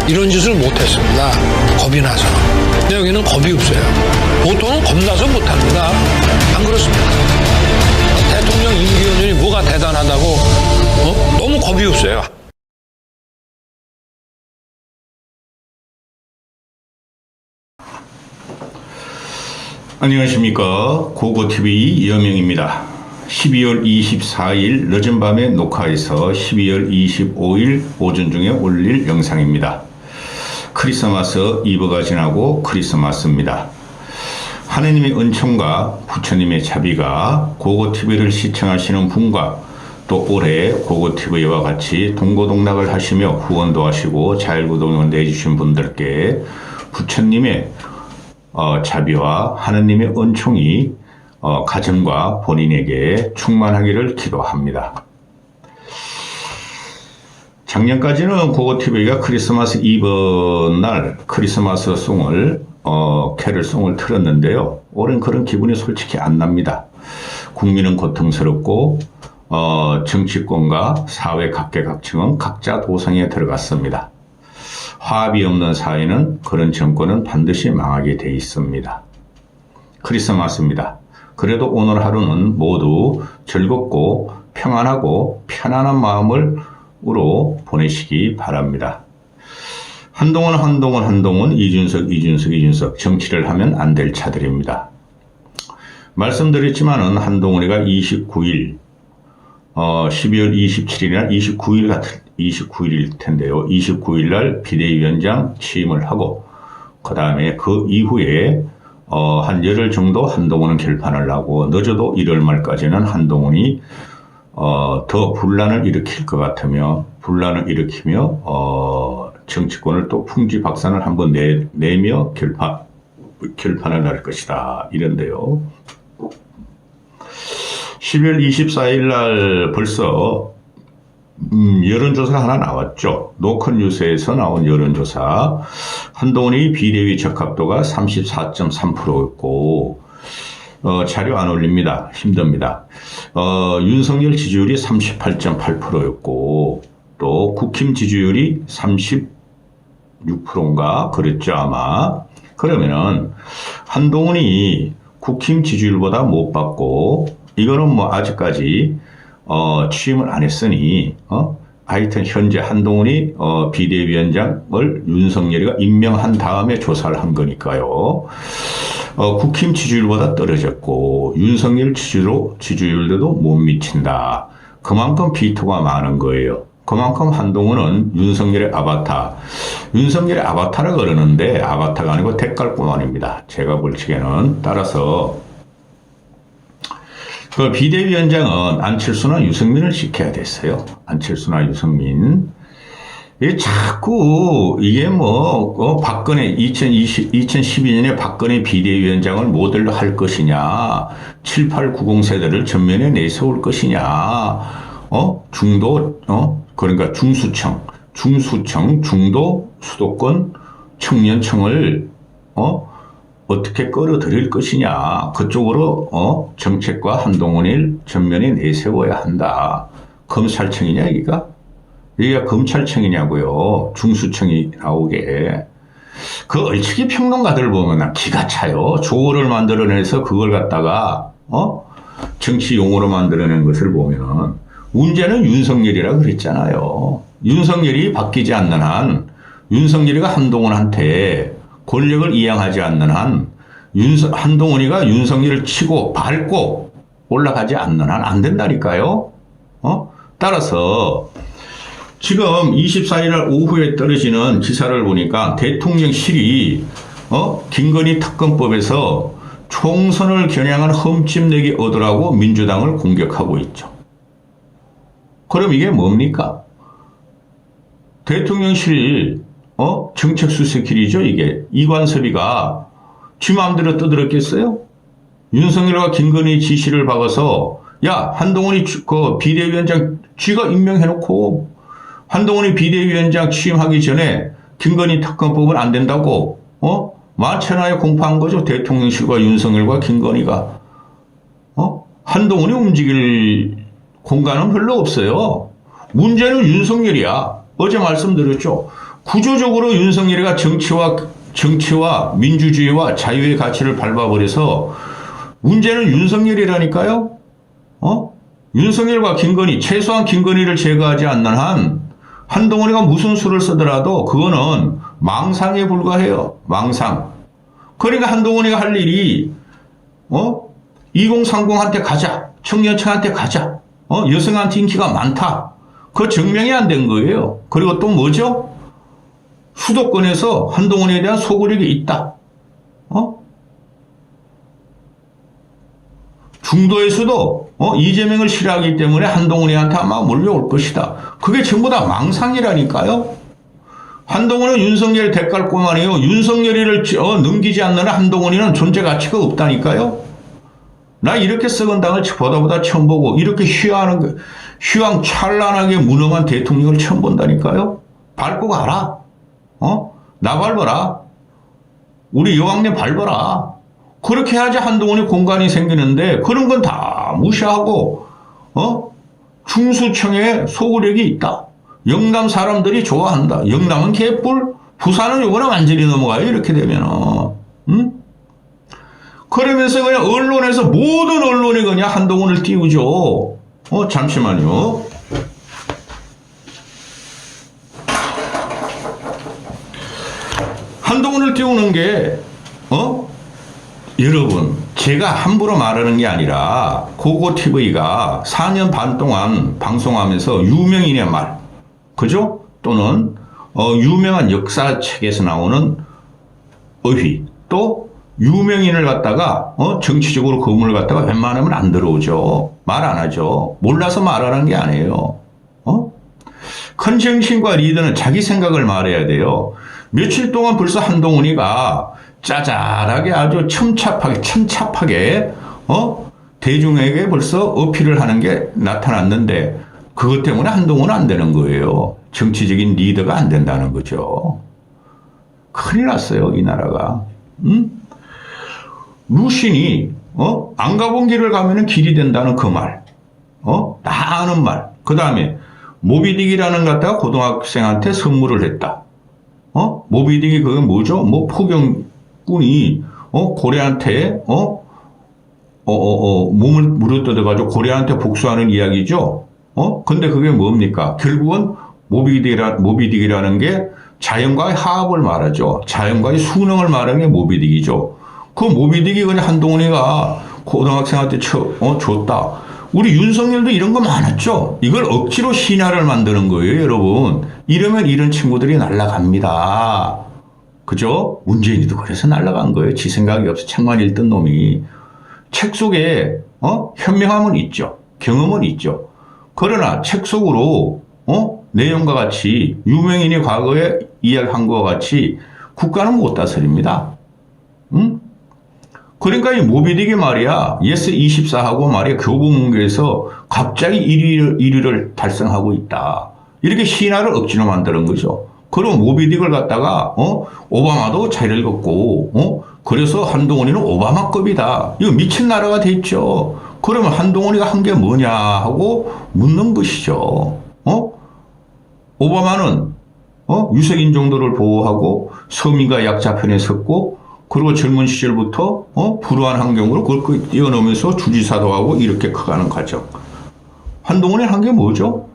이런 짓을 못했습니다. 겁이 나서. 근데 여기는 겁이 없어요. 보통은 겁나서 못합니다. 안 그렇습니까? 대통령 임기연연이 뭐가 대단하다고 너무 겁이 없어요. 안녕하십니까. 고고TV 이영명입니다. 12월 24일 늦은 밤에 녹화해서 12월 25일 오전 중에 올릴 영상입니다. 크리스마스 이브가 지나고 크리스마스입니다. 하느님의 은총과 부처님의 자비가 고고TV를 시청하시는 분과 또 올해 고고TV와 같이 동고동락을 하시며 후원도 하시고 자율구독을 내주신 분들께 부처님의 자비와 하느님의 은총이 가정과 본인에게 충만하기를 기도합니다. 작년까지는 고고TV가 크리스마스 이브 날 크리스마스 송을 캐럴송을 틀었는데요. 올해는 그런 기분이 솔직히 안 납니다. 국민은 고통스럽고 정치권과 사회 각계각층은 각자 도성에 들어갔습니다. 화합이 없는 사회는 그런 정권은 반드시 망하게 돼 있습니다. 크리스마스입니다. 그래도 오늘 하루는 모두 즐겁고 평안하고 편안한 마음으로 보내시기 바랍니다. 한동훈, 이준석 정치를 하면 안 될 차들입니다. 말씀드렸지만은 한동훈이가 29일 12월 27일이나 29일일 텐데요. 29일 날 비대위원장 취임을 하고 그 다음에 그 이후에 한 열흘 정도 한동훈은 결판을 나고 늦어도 1월 말까지는 한동훈이 더 분란을 일으킬 것 같으며 분란을 일으키며 정치권을 또 풍지박산을 한번 내며 결판을 날 것이다 이런데요. 12월 24일 날 벌써 여론조사가 하나 나왔죠. 노컷뉴스에서 나온 여론조사. 한동훈이 비대위 적합도가 34.3%였고 자료 안 올립니다. 힘듭니다. 윤석열 지지율이 38.8%였고 또 국힘 지지율이 36%인가 그랬죠 아마. 그러면은 한동훈이 국힘 지지율보다 못 받고 이거는 뭐 아직까지 취임을 안 했으니 하여튼 현재 한동훈이 비대위원장을 윤석열이가 임명한 다음에 조사를 한 거니까요. 국힘 지지율보다 떨어졌고 윤석열 지지율도 못 미친다. 그만큼 비토가 많은 거예요. 그만큼 한동훈은 윤석열의 아바타라 그러는데 아바타가 아니고 대깔뿐만입니다. 제가 볼 적에는. 따라서 그 비대위원장은 안철수나 유승민을 지켜야 됐어요. 안철수나 유승민. 자꾸 이게 박근혜 2012년에 박근혜 비대위원장을 모델로 할 것이냐, 7, 8, 90 세대를 전면에 내세울 것이냐, 그러니까 중수청, 중도, 수도권, 청년청을 어떻게 끌어들일 것이냐. 그쪽으로 정책과 한동훈을 전면에 내세워야 한다. 검찰청이냐 여기가? 여기가 검찰청이냐고요. 중수청이 나오게. 그 얼치기 평론가들 보면 기가 차요. 조어를 만들어내서 그걸 갖다가 정치 용어로 만들어낸 것을 보면 문제는 윤석열이라 그랬잖아요. 윤석열이 바뀌지 않는 한, 윤석열이가 한동훈한테 권력을 이양하지 않는 한 한동훈이가 윤석열을 치고 밟고 올라가지 않는 한 안 된다니까요. 따라서 지금 24일 날 오후에 떨어지는 기사를 보니까 대통령실이 김건희 특검법에서 총선을 겨냥한 흠집내기 얻으라고 민주당을 공격하고 있죠. 그럼 이게 뭡니까? 대통령실 정책수석실이죠, 이게. 이관섭이가 지 마음대로 떠들었겠어요? 윤석열과 김건희 지시를 박아서, 야, 한동훈이 그 비대위원장 쥐가 임명해놓고, 한동훈이 비대위원장 취임하기 전에 김건희 특검법은 안 된다고, 만천하에 공포한 거죠. 대통령실과 윤석열과 김건희가. 한동훈이 움직일 공간은 별로 없어요. 문제는 윤석열이야. 어제 말씀드렸죠. 구조적으로 윤석열이가 정치와 민주주의와 자유의 가치를 밟아버려서 문제는 윤석열이라니까요. 윤석열과 김건희, 최소한 김건희를 제거하지 않는 한 한동훈이가 무슨 수를 쓰더라도 그거는 망상에 불과해요. 망상. 그러니까 한동훈이가 할 일이 2030한테 가자. 청년층한테 가자. 여성한테 인기가 많다. 그 증명이 안 된 거예요. 그리고 또 뭐죠? 수도권에서 한동훈에 대한 소구력이 있다. 중도에서도 이재명을 싫어하기 때문에 한동훈이한테 아마 몰려올 것이다. 그게 전부 다 망상이라니까요. 한동훈은 윤석열 대깔꼬만이요. 윤석열이를 넘기지 않는 한동훈이는 존재 가치가 없다니까요. 나 이렇게 썩은 당을 보다 처음 보고 이렇게 휘황찬란하게 무능한 대통령을 처음 본다니까요. 밟고 가라. 나 밟아라. 우리 여왕님 밟아라. 그렇게 해야지 한동훈이 공간이 생기는데 그런 건 다 무시하고 중수청에 소구력이 있다. 영남 사람들이 좋아한다. 영남은 개뿔, 부산은 요번에 완전히 넘어가요. 이렇게 되면은. 그러면서 그냥 언론에서 모든 언론이 그냥 한동훈을 띄우죠. 잠시만요. 한동훈을 띄우는 게 여러분 제가 함부로 말하는 게 아니라 고고TV가 4년 반 동안 방송하면서 유명인의 말, 그죠? 또는 유명한 역사책에서 나오는 어휘, 또 유명인을 갖다가 정치적으로 그분을 갖다가 웬만하면 안 들어오죠. 말 안 하죠. 몰라서 말하는 게 아니에요. 큰 정신과 리더는 자기 생각을 말해야 돼요. 며칠 동안 벌써 한동훈이가 짜잘하게 아주 첨찹하게 대중에게 벌써 어필을 하는 게 나타났는데 그것 때문에 한동훈은 안 되는 거예요. 정치적인 리더가 안 된다는 거죠. 큰일 났어요, 이 나라가. 루신이 안 가본 길을 가면은 길이 된다는 그 말. 다 아는 말. 그 다음에 모비딕이라는 갖다가 고등학생한테 선물을 했다. 모비딕이 그게 뭐죠? 포경꾼이 고래한테 몸을 물어뜯어가지고 고래한테 복수하는 이야기죠. 근데 그게 뭡니까? 결국은 모비딕이라는 게 자연과의 화합을 말하죠. 자연과의 순응을 말하는 게 모비딕이죠. 그 모비딕이 그냥 한동훈이가 고등학생한테 줬다. 우리 윤석열도 이런 거 많았죠. 이걸 억지로 신화를 만드는 거예요, 여러분. 이러면 이런 친구들이 날아갑니다. 그죠? 문재인이도 그래서 날아간 거예요. 지 생각이 없어. 책만 읽던 놈이. 책 속에 현명함은 있죠. 경험은 있죠. 그러나 책 속으로 내용과 같이 유명인이 과거에 이야기한 것과 같이 국가는 못 다스립니다. 그러니까 이 모비딕이 말이야 예스24하고 말이야 교보문고에서 갑자기 1위를 달성하고 있다. 이렇게 신화를 억지로 만드는 거죠. 그럼 모비딕을 갖다가 오바마도 잘 읽었고 그래서 한동훈이는 오바마급이다. 이거 미친 나라가 됐죠. 그러면 한동훈이가 한 게 뭐냐 하고 묻는 것이죠. 오바마는 유색인 정도를 보호하고 서민과 약자 편에 섰고 그리고 젊은 시절부터 불우한 환경으로 그걸 뛰어넘으면서 주지사도 하고 이렇게 커가는 과정. 한동훈이 한 게 뭐죠?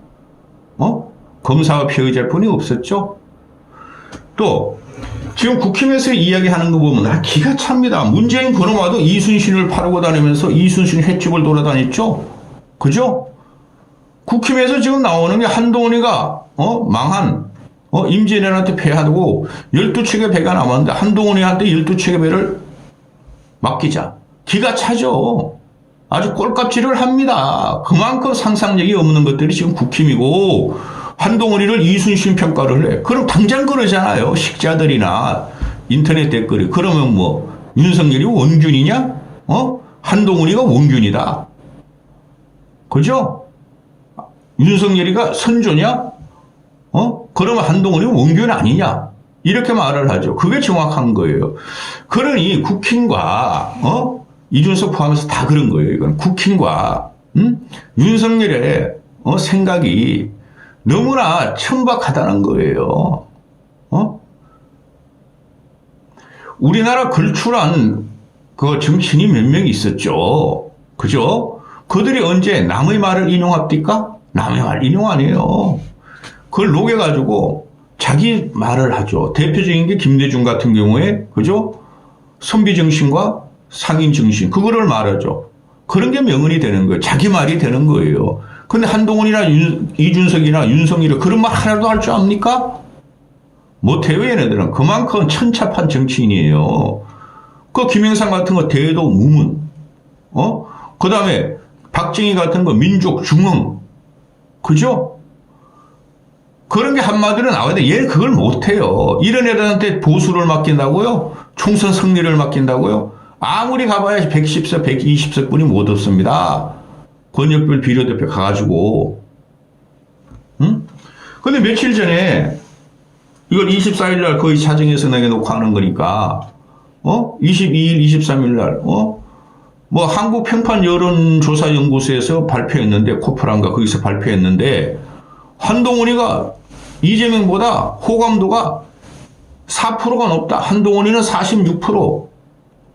검사와 피의자일 뿐이 없었죠. 또 지금 국힘에서 이야기하는 거 보면 기가 찹니다. 문재인 그놈아도 이순신을 파르고 다니면서 이순신 횟집을 돌아다녔죠. 그죠? 국힘에서 지금 나오는 게 한동훈이가 망한 임진왜란한테 패하고 12척의 배가 남았는데 한동훈이한테 12척의 배를 맡기자. 기가 차죠. 아주 꼴값질을 합니다. 그만큼 상상력이 없는 것들이 지금 국힘이고 한동훈이를 이순신 평가를 해. 그럼 당장 그러잖아요. 식자들이나 인터넷 댓글이. 그러면 뭐 윤석열이 원균이냐? 한동훈이가 원균이다. 그죠? 윤석열이가 선조냐? 그러면 한동훈이 원균 아니냐? 이렇게 말을 하죠. 그게 정확한 거예요. 그러니 국힘과 이준석 포함해서 다 그런 거예요. 이건 국힘과 윤석열의 생각이 너무나 천박하다는 거예요. 우리나라 걸출한 그 정치인이 몇 명 있었죠. 그죠? 그들이 언제 남의 말을 인용합니까? 남의 말 인용 안 해요. 그걸 녹여가지고 자기 말을 하죠. 대표적인 게 김대중 같은 경우에, 그죠? 선비정신과 상인정신, 그거를 말하죠. 그런 게 명언이 되는 거예요. 자기 말이 되는 거예요. 근데 한동훈이나 이준석이나 윤석열이 그런 말 하나도 할 줄 압니까? 못해요, 얘네들은. 그만큼 천차판 정치인이에요. 그 김영삼 같은 거 대도 무문, 그 다음에 박정희 같은 거 민족 중흥, 그죠? 그런 게 한마디로 나와야 돼. 얘는 그걸 못해요. 이런 애들한테 보수를 맡긴다고요? 총선 승리를 맡긴다고요? 아무리 가봐야 110석, 120석 뿐이 못 얻습니다. 권역별 비례대표 가가지고. 응? 근데 며칠 전에 이걸 24일 날 거의 사정에서 내게 녹화하는 거니까, 22일, 23일 날, 뭐 한국평판여론조사연구소에서 발표했는데, 코프란가 거기서 발표했는데, 한동훈이가 이재명보다 호감도가 4%가 높다. 한동훈이는 46%,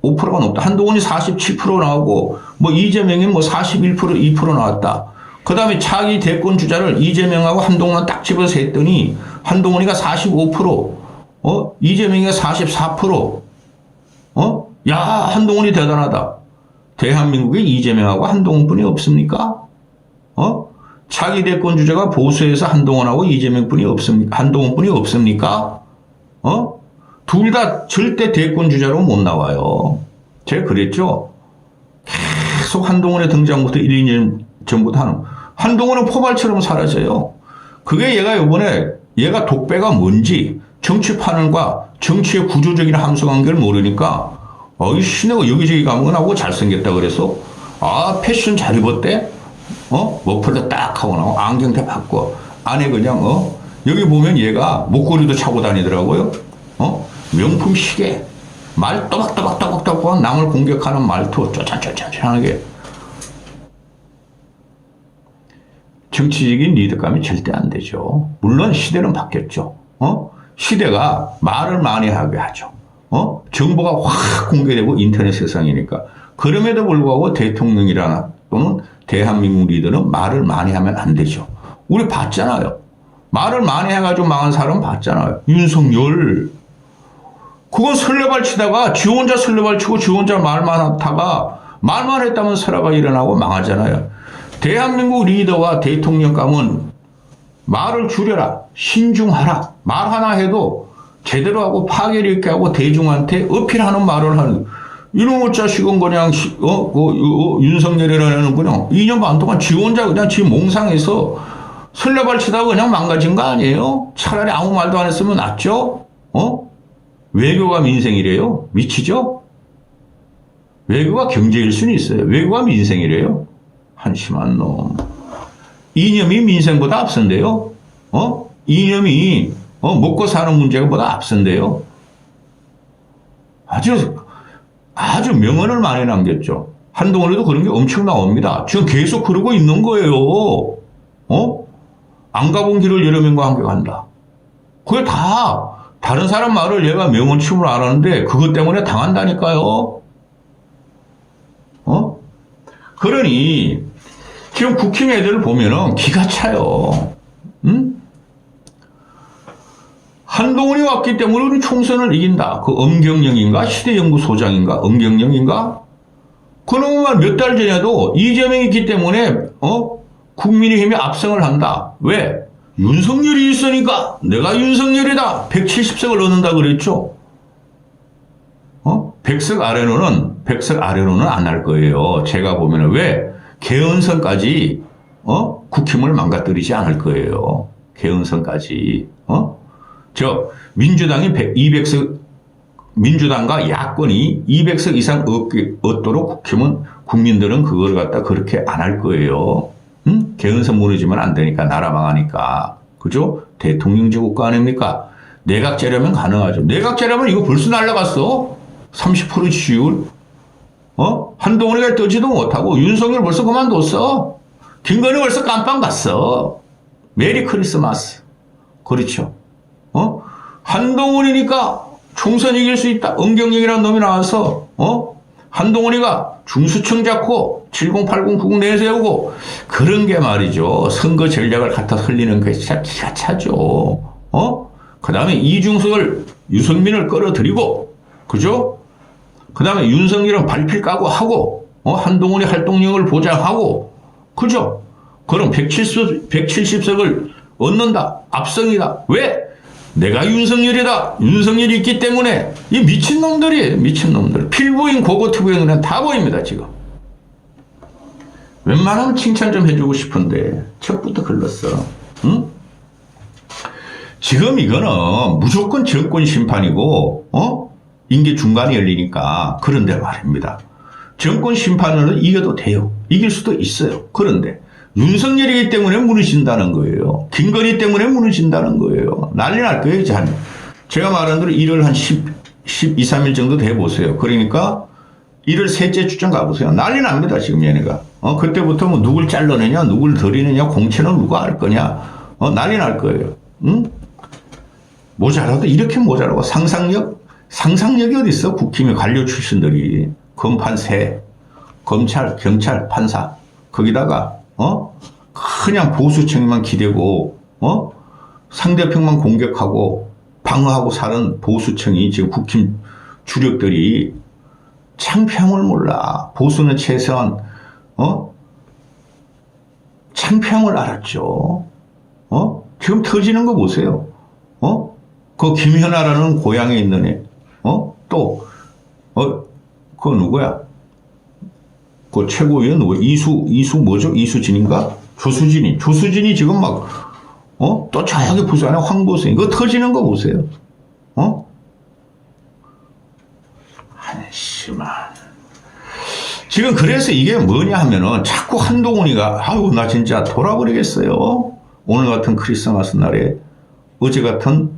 5%가 높다. 한동훈이 47% 나오고, 뭐 이재명이 뭐 41%, 2% 나왔다. 그 다음에 차기 대권 주자를 이재명하고 한동훈은 딱 집어서 했더니, 한동훈이가 45%, 이재명이가 44%, 야, 한동훈이 대단하다. 대한민국에 이재명하고 한동훈뿐이 없습니까? 차기 대권 주자가 보수에서 한동훈하고 이재명뿐이 없습니까? 한동훈뿐이 없습니까? 둘 다 절대 대권 주자로 못 나와요. 제가 그랬죠? 계속 한동훈의 등장부터 1, 2년 전부터 하는. 한동훈은 포발처럼 사라져요. 그게 얘가 요번에 얘가 독배가 뭔지 정치판과 정치의 구조적인 함수관계를 모르니까 어이씨 내가 여기저기 가면 하고 잘생겼다 그래서 패션 잘 입었대? 머플러 딱 하고 나고 안경테 바꿔 안에 그냥 여기 보면 얘가 목걸이도 차고 다니더라고요. 명품 시계 말 또박또박또박또박 남을 공격하는 말투 쪼잔쪼잔하게 정치적인 리더감이 절대 안 되죠. 물론 시대는 바뀌었죠. 시대가 말을 많이 하게 하죠. 정보가 확 공개되고 인터넷 세상이니까. 그럼에도 불구하고 대통령이라나 또는 대한민국 리더는 말을 많이 하면 안 되죠. 우리 봤잖아요. 말을 많이 해가지고 망한 사람 봤잖아요. 윤석열. 그건 설레발 치다가 지 혼자 설레발 치고 지 혼자 말만 하다가 말만 했다면 설화가 일어나고 망하잖아요. 대한민국 리더와 대통령감은 말을 줄여라. 신중하라. 말 하나 해도 제대로 하고 파괴력 있게 하고 대중한테 어필하는 말을 하는 이놈의 자식은 그냥 윤석열이라는 그냥 2년 반 동안 지 혼자 그냥 지 몽상해서 설레발 치다가 그냥 망가진 거 아니에요? 차라리 아무 말도 안 했으면 낫죠? 외교가 민생이래요? 미치죠? 외교가 경제일 수는 있어요. 외교가 민생이래요? 한심한 놈. 이념이 민생보다 앞선데요? 이념이 먹고 사는 문제보다 앞선데요? 아주 명언을 많이 남겼죠. 한동훈에도 그런 게 엄청 나옵니다. 지금 계속 그러고 있는 거예요. 안 가본 길을 여러 명과 함께 간다. 그게 다 다른 사람 말을 얘가 명언침을 안 하는데 그것 때문에 당한다니까요. 그러니 지금 국힘 애들을 보면은 기가 차요. 응? 한동훈이 왔기 때문에 우리 총선을 이긴다. 그 엄경영인가? 시대연구소장인가? 엄경영인가? 그놈은 몇 달 전에도 이재명이 있기 때문에, 국민의힘이 압승을 한다. 왜? 윤석열이 있으니까 내가 윤석열이다. 170석을 얻는다 그랬죠? 100석 아래로는 안 할 거예요. 제가 보면은 왜? 개헌선까지, 국힘을 망가뜨리지 않을 거예요. 개헌선까지, 민주당이 200석, 민주당과 야권이 200석 이상 얻도록 국민들은 그걸 갖다 그렇게 안 할 거예요. 응? 개헌선 무너지면 안 되니까, 나라 망하니까. 그죠? 대통령제 국가 아닙니까? 내각제라면 가능하죠. 내각제라면 이거 벌써 날라갔어. 30% 지지율. 한동훈이가 떠지도 못하고, 윤석열 벌써 그만뒀어. 김건희 벌써 깜빵 갔어. 메리 크리스마스. 그렇죠. 한동훈이니까 총선 이길 수 있다. 엄경영이라는 놈이 나와서 한동훈이가 중수청 잡고 70, 80, 90 내세우고 그런 게 말이죠. 선거 전략을 갖다 흘리는 게 진짜 기가 차죠. 그 다음에 이중석을 유승민을 끌어들이고 그죠? 그 다음에 윤석열은 발필 까고 하고 한동훈이 활동력을 보장하고 그죠? 그럼 170석을 얻는다. 압승이다. 왜? 내가 윤석열이다. 윤석열이 있기 때문에 이 미친놈들이에요. 미친놈들. 필부인 고고투부의 눈에 다 보입니다. 지금. 웬만하면 칭찬 좀 해주고 싶은데 첫부터 글렀어. 응? 지금 이거는 무조건 정권 심판이고 임기 중간에 열리니까 그런데 말입니다. 정권 심판으로 이겨도 돼요. 이길 수도 있어요. 그런데 윤석열이기 때문에 무너진다는 거예요. 김건희 때문에 무너진다는 거예요. 난리 날 거예요. 제가 말한 대로 1월 한 12, 3일 정도 돼보세요. 그러니까 1월 셋째 주점 가보세요. 난리 납니다. 지금 얘네가. 그때부터 뭐 누굴 잘라내냐, 누굴 들이느냐, 공천은 누가 할 거냐. 난리 날 거예요. 응? 모자라도 이렇게 모자라고 상상력이 어디 있어? 국힘의 관료 출신들이. 검판세, 검찰, 경찰, 판사. 거기다가 그냥 보수층만 기대고 상대편만 공격하고 방어하고 사는 보수층이 지금 국힘 주력들이 창피함을 몰라. 보수는 최소한 창피함을 알았죠. 지금 터지는 거 보세요. 그 김현아라는 고향에 있는 애. 그거 누구야? 그 최고위원 누구? 이수 뭐죠? 이수진인가? 조수진이 지금 막, 또 저기 부서 안에 황보승. 그거 터지는 거 보세요. 한심한. 지금 그래서 이게 뭐냐 하면은 자꾸 한동훈이가, 아유, 나 진짜 돌아버리겠어요. 오늘 같은 크리스마스 날에, 어제 같은,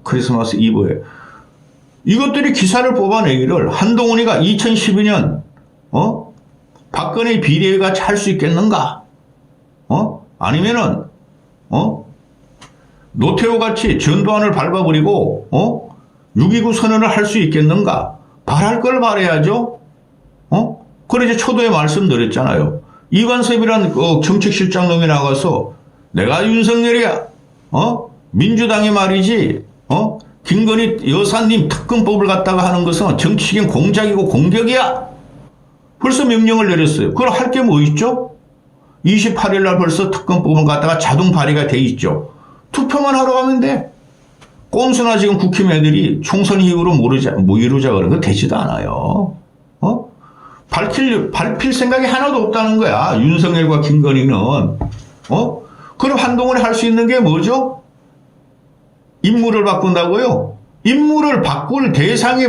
크리스마스 이브에. 이것들이 기사를 뽑아내기를 한동훈이가 2012년 박근혜 비대위 같이 할 수 있겠는가? 아니면은 노태우 같이 전두환을 밟아버리고 6.29 선언을 할 수 있겠는가? 말할 걸 말해야죠. 그래 이제 초도에 말씀드렸잖아요. 이관섭이란 정책실장놈이 나가서 내가 윤석열이야. 민주당이 말이지. 김건희 여사님 특검법을 갖다가 하는 것은 정치적인 공작이고 공격이야. 벌써 명령을 내렸어요. 그걸 할 게 뭐 있죠? 28일 날 벌써 특검법을 갖다가 자동 발의가 돼 있죠. 투표만 하러 가면 돼. 꼼수나 지금 국힘 애들이 총선 이후로 뭐 이루자 그러는 거 되지도 않아요. 밝힐 생각이 하나도 없다는 거야. 윤석열과 김건희는. 그럼 한동훈이 할 수 있는 게 뭐죠? 임무를 바꾼다고요? 임무를 바꿀 대상이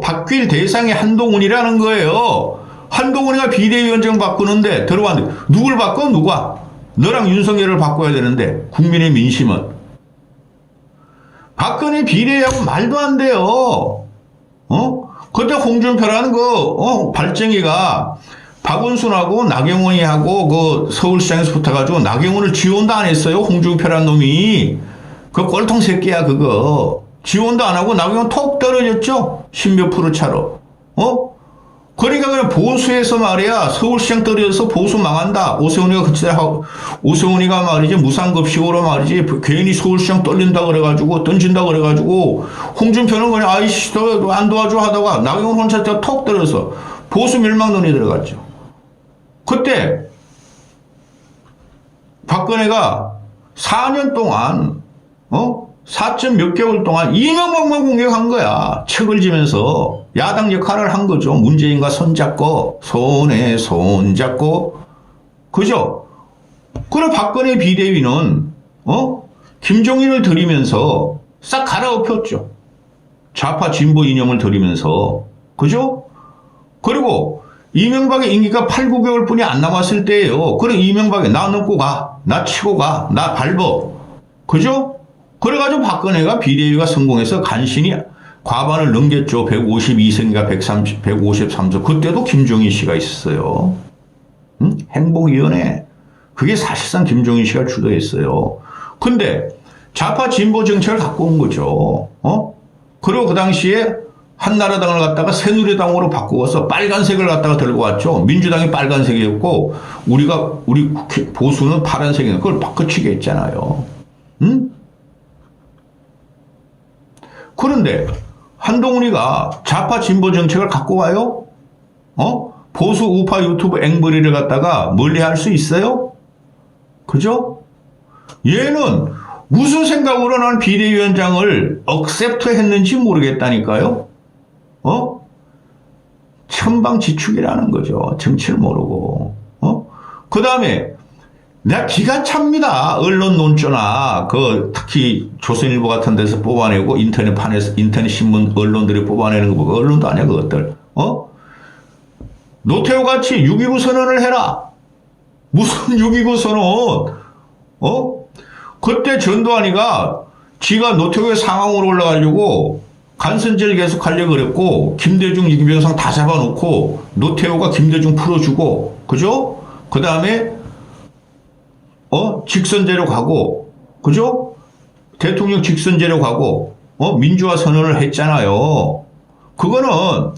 바뀔 대상이 한동훈이라는 거예요. 한동훈이가 비대위원장 바꾸는데 들어왔는데 누굴 바꿔? 누가? 너랑 윤석열을 바꿔야 되는데 국민의 민심은 박근혜 비대위하고 말도 안 돼요. 그때 홍준표라는 발정이가 박원순하고 나경원이하고 그 서울시장에서 붙어가지고 나경원을 지원도 안 했어요. 홍준표라는 놈이. 그 꼴통 새끼야 그거. 지원도 안 하고 나경원 톡 떨어졌죠. 10몇 프로 차로. 그러니까 그냥 보수에서 말이야. 서울시장 떨어져서 보수 망한다. 오세훈이가 말이지 무상급식으로 말이지 괜히 서울시장 떨린다 그래가지고 던진다 그래가지고 홍준표는 그냥 아이씨 안 도와줘 하다가 나경원 혼자 톡 떨어져서 보수 멸망론이 들어갔죠. 그때 박근혜가 4년 동안 4점 몇 개월 동안 이명박만 공격한 거야. 책을 지면서 야당 역할을 한 거죠. 문재인과 손잡고 손에 손잡고 그죠? 그래 박근혜 비대위는 김종인을 들이면서 싹 갈아엎혔죠. 좌파 진보 이념을 들이면서 그죠? 그리고 이명박의 임기가 8, 9개월 뿐이 안 남았을 때예요. 그래 이명박이 나 넘고 가, 나 치고 가, 나 밟어. 그죠? 그래가지고 박근혜가 비대위가 성공해서 간신히 과반을 넘겼죠. 152석인가 153석. 그때도 김종인 씨가 있었어요. 행복위원회. 그게 사실상 김종인 씨가 주도했어요. 근데 좌파 진보 정책을 갖고 온 거죠. 그리고 그 당시에 한나라당을 갖다가 새누리당으로 바꾸어서 빨간색을 갖다가 들고 왔죠. 민주당이 빨간색이었고 우리 국회 보수는 파란색이었고 그걸 바꿔치기 했잖아요. 응? 그런데 한동훈이가 좌파 진보 정책을 갖고 와요? 보수 우파 유튜브 앵벌이를 갖다가 멀리할 수 있어요? 그죠? 얘는 무슨 생각으로 난 비대위원장을 억셉트 했는지 모르겠다니까요. 천방지축이라는 거죠. 정치를 모르고. 그 다음에 내가 기가 찹니다. 언론 논조나 특히 조선일보 같은 데서 뽑아내고 인터넷 신문 언론들이 뽑아내는 거 보고 언론도 아니야 그것들. 노태우 같이 6.29 선언을 해라. 무슨 6.29 선언? 그때 전두환이가 지가 노태우의 상황으로 올라가려고 간선제를 계속 하려고 그랬고 김대중 이병상 다 잡아놓고 노태우가 김대중 풀어주고 그죠? 그 다음에 직선제로 가고 그죠? 대통령 직선제로 가고 민주화 선언을 했잖아요. 그거는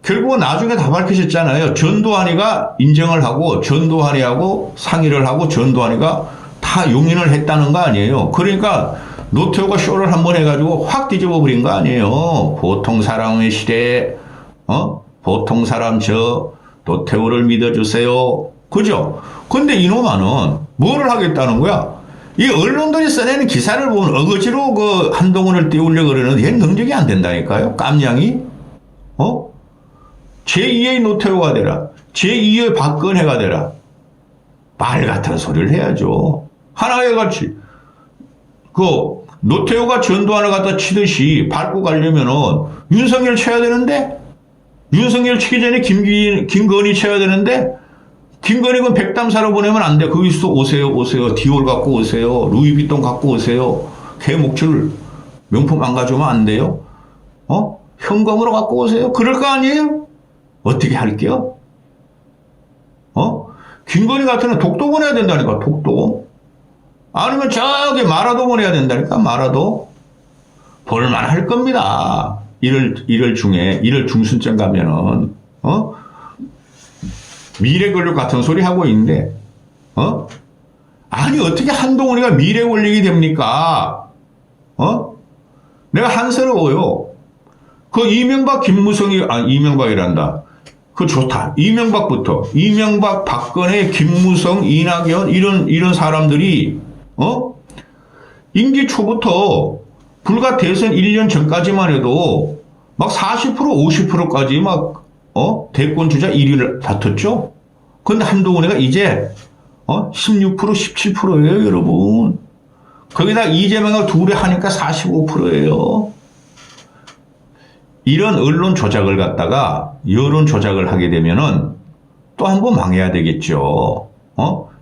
결국은 나중에 다 밝혀졌잖아요. 전두환이가 인정을 하고 전두환이하고 상의를 하고 전두환이가 다 용인을 했다는 거 아니에요. 그러니까 노태우가 쇼를 한번 해가지고 확 뒤집어 버린 거 아니에요. 보통 사람의 시대에 보통 사람 노태우를 믿어주세요. 그죠? 근데 이놈아는 뭐를 하겠다는 거야? 이 언론들이 써내는 기사를 보면 어거지로 한동훈을 띄우려고 그러는데 얘 능력이 안 된다니까요. 깜냥이. 제2의 노태우가 되라. 제2의 박근혜가 되라. 말 같은 소리를 해야죠. 하나의 같이. 노태우가 전두환을 갖다 치듯이 밟고 가려면은 윤석열 쳐야 되는데, 윤석열 치기 전에 김건희 쳐야 되는데, 김건희는 백담사로 보내면 안 돼. 거기서 오세요. 디올 갖고 오세요. 루이비통 갖고 오세요. 걔 목줄 명품 안 가져오면 안 돼요. 현금으로 갖고 오세요. 그럴 거 아니에요? 어떻게 할게요? 김건희 같은 애는 독도 보내야 된다니까, 독도. 아니면 저기 마라도 보내야 된다니까, 마라도. 볼만 할 겁니다. 1월 중순쯤 가면은, 미래 권력 같은 소리 하고 있는데, 아니, 어떻게 한동훈이가 미래 권력이 됩니까? 내가 한스러워요. 이명박이란다. 좋다. 이명박, 박근혜, 김무성, 이낙연, 이런 사람들이, 임기 초부터 불과 대선 1년 전까지만 해도 막 40%, 50%까지 대권 주자 1위를 다퉜죠? 근데 한동훈이가 이제, 16%, 17%예요, 여러분. 거기다 이재명을 둘이 하니까 45%예요. 이런 언론 조작을 갖다가 여론 조작을 하게 되면은 또 한 번 망해야 되겠죠.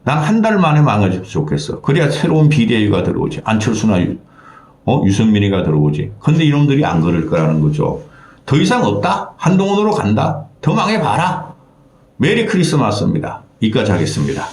난 한 달 만에 망해줬으면 좋겠어. 그래야 새로운 비대위가 들어오지. 안철수나 유승민이가 들어오지. 근데 이놈들이 안 그럴 거라는 거죠. 더 이상 없다? 한동훈으로 간다? 더 망해봐라. 메리 크리스마스입니다. 이까지 하겠습니다.